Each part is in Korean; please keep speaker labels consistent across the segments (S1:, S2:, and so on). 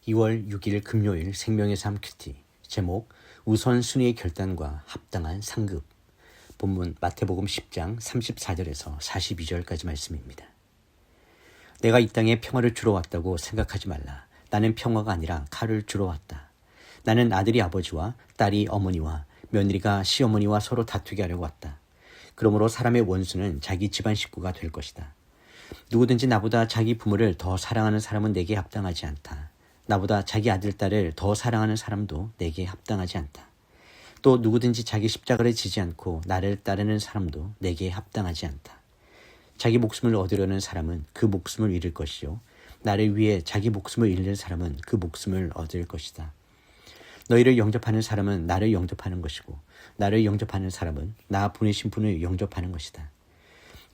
S1: 2월 6일 금요일 생명의 삶 큐티 제목 우선순위의 결단과 합당한 상급. 본문 마태복음 10장 34절에서 42절까지 말씀입니다. 내가 이 땅에 평화를 주러 왔다고 생각하지 말라. 나는 평화가 아니라 칼을 주러 왔다. 나는 아들이 아버지와 딸이 어머니와 며느리가 시어머니와 서로 다투게 하려고 왔다. 그러므로 사람의 원수는 자기 집안 식구가 될 것이다. 누구든지 나보다 자기 부모를 더 사랑하는 사람은 내게 합당하지 않다. 나보다 자기 아들, 딸을 더 사랑하는 사람도 내게 합당하지 않다. 또 누구든지 자기 십자가를 지지 않고 나를 따르는 사람도 내게 합당하지 않다. 자기 목숨을 얻으려는 사람은 그 목숨을 잃을 것이요 나를 위해 자기 목숨을 잃는 사람은 그 목숨을 얻을 것이다. 너희를 영접하는 사람은 나를 영접하는 것이고 나를 영접하는 사람은 나 보내신 분을 영접하는 것이다.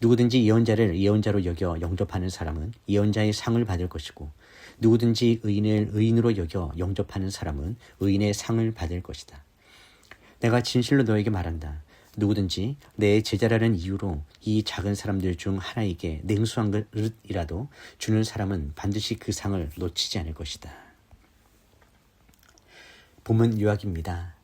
S1: 누구든지 예언자를 예언자로 여겨 영접하는 사람은 예언자의 상을 받을 것이고 누구든지 의인을 의인으로 여겨 영접하는 사람은 의인의 상을 받을 것이다. 내가 진실로 너에게 말한다. 누구든지 내 제자라는 이유로 이 작은 사람들 중 하나에게 냉수한 그릇이라도 주는 사람은 반드시 그 상을 놓치지 않을 것이다. 본문 요약입니다.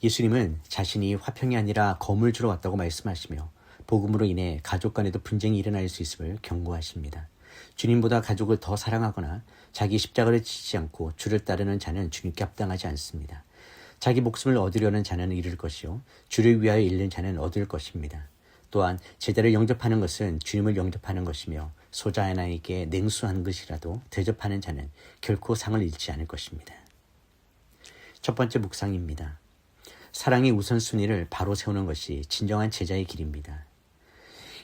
S1: 예수님은 자신이 화평이 아니라 검을 주러 왔다고 말씀하시며 복음으로 인해 가족 간에도 분쟁이 일어날 수 있음을 경고하십니다. 주님보다 가족을 더 사랑하거나 자기 십자가를 지지 않고 주를 따르는 자는 주님께 합당하지 않습니다. 자기 목숨을 얻으려는 자는 잃을 것이요 주를 위하여 잃는 자는 얻을 것입니다. 또한 제자를 영접하는 것은 주님을 영접하는 것이며 소자 하나에게 냉수한 것이라도 대접하는 자는 결코 상을 잃지 않을 것입니다. 첫 번째 묵상입니다. 사랑의 우선순위를 바로 세우는 것이 진정한 제자의 길입니다.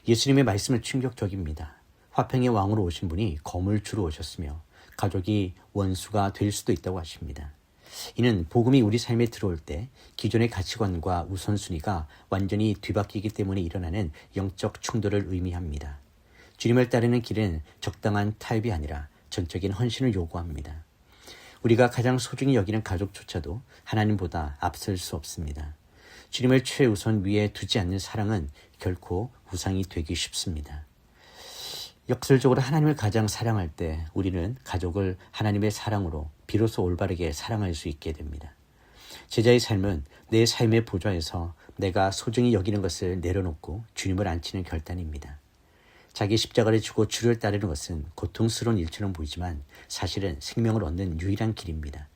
S1: 예수님의 말씀은 충격적입니다. 화평의 왕으로 오신 분이 검을 주러 오셨으며 가족이 원수가 될 수도 있다고 하십니다. 이는 복음이 우리 삶에 들어올 때 기존의 가치관과 우선순위가 완전히 뒤바뀌기 때문에 일어나는 영적 충돌을 의미합니다. 주님을 따르는 길은 적당한 타협이 아니라 전적인 헌신을 요구합니다. 우리가 가장 소중히 여기는 가족조차도 하나님보다 앞설 수 없습니다. 주님을 최우선 위에 두지 않는 사랑은 결코 우상이 되기 쉽습니다. 역설적으로 하나님을 가장 사랑할 때 우리는 가족을 하나님의 사랑으로 비로소 올바르게 사랑할 수 있게 됩니다. 제자의 삶은 내 삶의 보좌에서 내가 소중히 여기는 것을 내려놓고 주님을 앉히는 결단입니다. 자기 십자가를 지고 주를 따르는 것은 고통스러운 일처럼 보이지만 사실은 생명을 얻는 유일한 길입니다.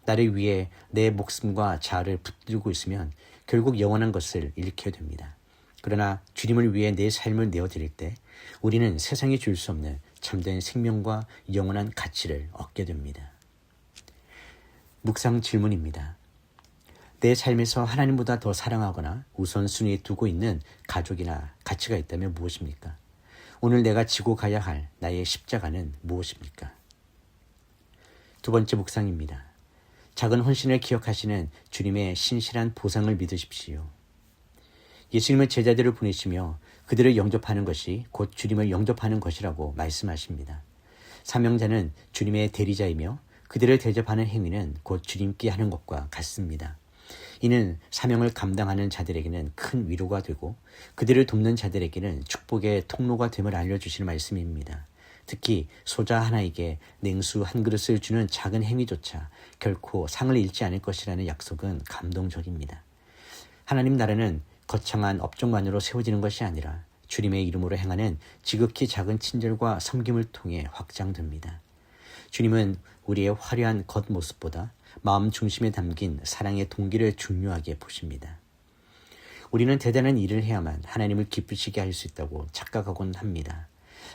S1: 나를 위해 내 목숨과 자아를 붙들고 있으면 결국 영원한 것을 잃게 됩니다. 그러나 주님을 위해 내 삶을 내어드릴 때 우리는 세상이 줄 수 없는 참된 생명과 영원한 가치를 얻게 됩니다. 묵상 질문입니다. 내 삶에서 하나님보다 더 사랑하거나 우선순위에 두고 있는 가족이나 가치가 있다면 무엇입니까? 오늘 내가 지고 가야 할 나의 십자가는 무엇입니까? 두 번째 묵상입니다. 작은 헌신을 기억하시는 주님의 신실한 보상을 믿으십시오. 예수님은 제자들을 보내시며 그들을 영접하는 것이 곧 주님을 영접하는 것이라고 말씀하십니다. 사명자는 주님의 대리자이며 그들을 대접하는 행위는 곧 주님께 하는 것과 같습니다. 이는 사명을 감당하는 자들에게는 큰 위로가 되고 그들을 돕는 자들에게는 축복의 통로가 됨을 알려주시는 말씀입니다. 특히 소자 하나에게 냉수 한 그릇을 주는 작은 행위조차 결코 상을 잃지 않을 것이라는 약속은 감동적입니다. 하나님 나라는 거창한 업종만으로 세워지는 것이 아니라 주님의 이름으로 행하는 지극히 작은 친절과 섬김을 통해 확장됩니다. 주님은 우리의 화려한 겉모습보다 마음 중심에 담긴 사랑의 동기를 중요하게 보십니다. 우리는 대단한 일을 해야만 하나님을 기쁘시게 할 수 있다고 착각하곤 합니다.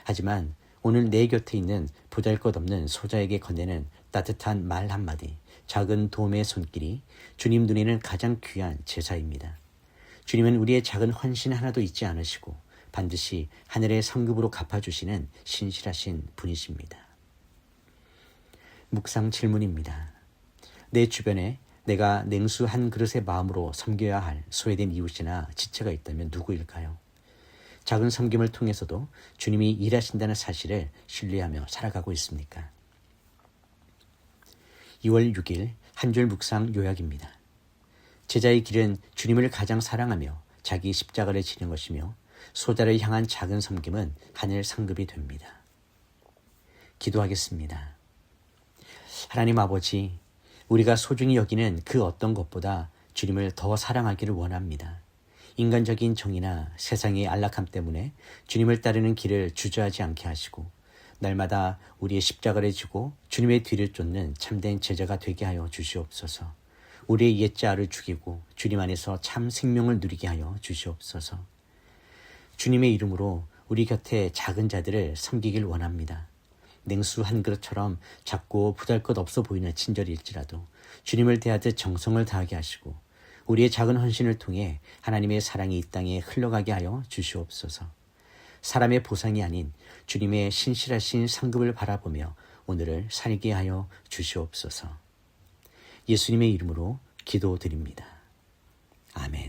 S1: 하지만 오늘 내 곁에 있는 보잘것없는 소자에게 건네는 따뜻한 말 한마디, 작은 도움의 손길이 주님 눈에는 가장 귀한 제사입니다. 주님은 우리의 작은 헌신 하나도 잊지 않으시고 반드시 하늘의 성급으로 갚아주시는 신실하신 분이십니다. 묵상 질문입니다. 내 주변에 내가 냉수 한 그릇의 마음으로 섬겨야 할 소외된 이웃이나 지체가 있다면 누구일까요? 작은 섬김을 통해서도 주님이 일하신다는 사실을 신뢰하며 살아가고 있습니까? 2월 6일 한 줄 묵상 요약입니다. 제자의 길은 주님을 가장 사랑하며 자기 십자가를 지는 것이며 소자를 향한 작은 섬김은 하늘 상급이 됩니다. 기도하겠습니다. 하나님 아버지, 우리가 소중히 여기는 그 어떤 것보다 주님을 더 사랑하기를 원합니다. 인간적인 정의나 세상의 안락함 때문에 주님을 따르는 길을 주저하지 않게 하시고 날마다 우리의 십자가를 지고 주님의 뒤를 쫓는 참된 제자가 되게 하여 주시옵소서. 우리의 옛자아를 죽이고 주님 안에서 참 생명을 누리게 하여 주시옵소서. 주님의 이름으로 우리 곁에 작은 자들을 섬기길 원합니다. 냉수 한 그릇처럼 작고 보잘것없어 보이는 친절일지라도 주님을 대하듯 정성을 다하게 하시고 우리의 작은 헌신을 통해 하나님의 사랑이 이 땅에 흘러가게 하여 주시옵소서. 사람의 보상이 아닌 주님의 신실하신 상급을 바라보며 오늘을 살게 하여 주시옵소서. 예수님의 이름으로 기도드립니다. 아멘.